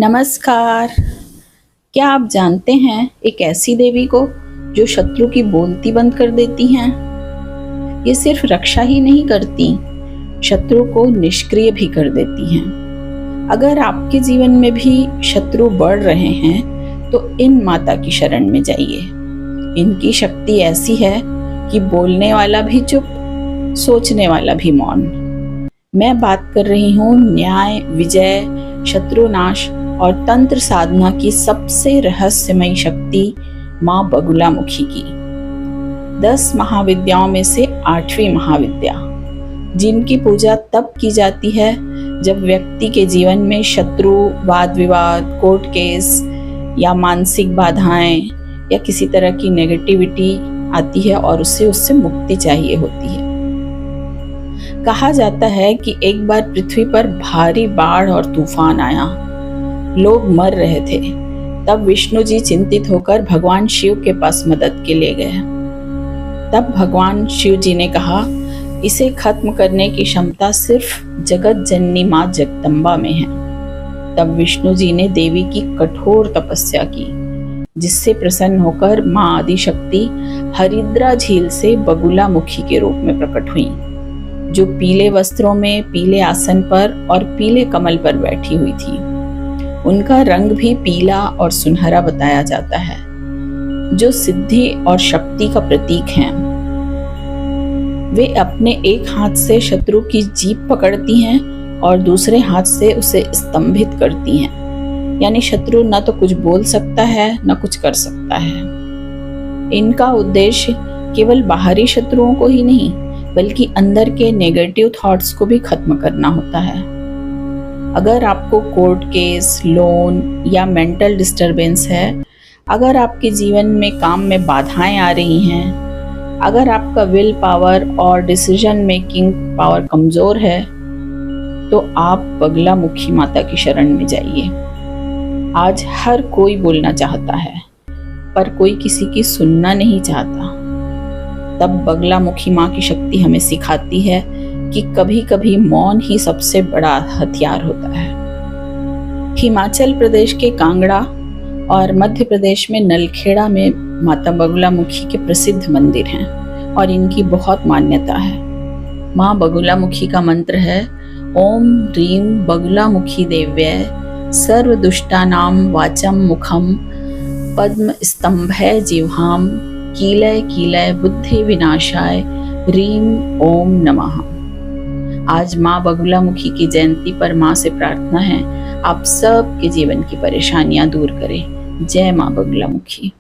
नमस्कार। क्या आप जानते हैं एक ऐसी देवी को जो शत्रु की बोलती बंद कर देती हैं? ये सिर्फ रक्षा ही नहीं करती, शत्रु को निष्क्रिय भी कर देती हैं। अगर आपके जीवन में भी शत्रु बढ़ रहे हैं तो इन माता की शरण में जाइए। इनकी शक्ति ऐसी है कि बोलने वाला भी चुप, सोचने वाला भी मौन। मैं बात कर रही हूँ न्याय, विजय, शत्रुनाश और तंत्र साधना की सबसे रहस्यमयी शक्ति माँ बगुलामुखी की। 10 महाविद्याओं में से 8वीं महाविद्या, जिनकी पूजा तब की जाती है जब व्यक्ति के जीवन में शत्रु, वाद विवाद, कोर्ट केस या मानसिक बाधाएं या किसी तरह की नेगेटिविटी आती है और उससे मुक्ति चाहिए होती है। कहा जाता है कि एक बार पृथ्वी पर भारी बाढ़ और तूफान आया, लोग मर रहे थे। तब विष्णु जी चिंतित होकर भगवान शिव के पास मदद के लिए गए। तब भगवान शिव जी ने कहा, इसे खत्म करने की क्षमता सिर्फ जगत जननी माँ जगदम्बा में है। तब विष्णु जी ने देवी की कठोर तपस्या की, जिससे प्रसन्न होकर माँ आदिशक्ति हरिद्रा झील से बगुलामुखी के रूप में प्रकट हुई, जो पीले वस्त्रों में, पीले आसन पर और पीले कमल पर बैठी हुई थी। उनका रंग भी पीला और सुनहरा बताया जाता है, जो सिद्धि और शक्ति का प्रतीक हैं। वे अपने एक हाथ से शत्रु की जीभ पकड़ती हैं और दूसरे हाथ से उसे स्तंभित करती हैं, यानी शत्रु न तो कुछ बोल सकता है न कुछ कर सकता है। इनका उद्देश्य केवल बाहरी शत्रुओं को ही नहीं, बल्कि अंदर के नेगेटिव थॉट्स को भी खत्म करना होता है। अगर आपको कोर्ट केस, लोन या मेंटल डिस्टरबेंस है, अगर आपके जीवन में काम में बाधाएं आ रही हैं, अगर आपका विल पावर और डिसीजन मेकिंग पावर कमजोर है, तो आप बगलामुखी माता की शरण में जाइए। आज हर कोई बोलना चाहता है, पर कोई किसी की सुनना नहीं चाहता। तब बगलामुखी माँ की शक्ति हमें सिखाती है कि कभी कभी मौन ही सबसे बड़ा हथियार होता है। हिमाचल प्रदेश के कांगड़ा और मध्य प्रदेश में नलखेड़ा में माता बगुलामुखी के प्रसिद्ध मंदिर हैं और इनकी बहुत मान्यता है। माँ बगुलामुखी का मंत्र है, ओम ह्रीं बगुलामुखी देव्यै सर्वदुष्टानां वाचम मुखम पद्म स्तंभै जिह्वाम कीलय कीलय बुद्धि विनाशाय ह्रीं ओम नमः। आज माँ बगुलामुखी की जयंती पर माँ से प्रार्थना है, आप सब के जीवन की परेशानियां दूर करें। जय माँ बगुलामुखी।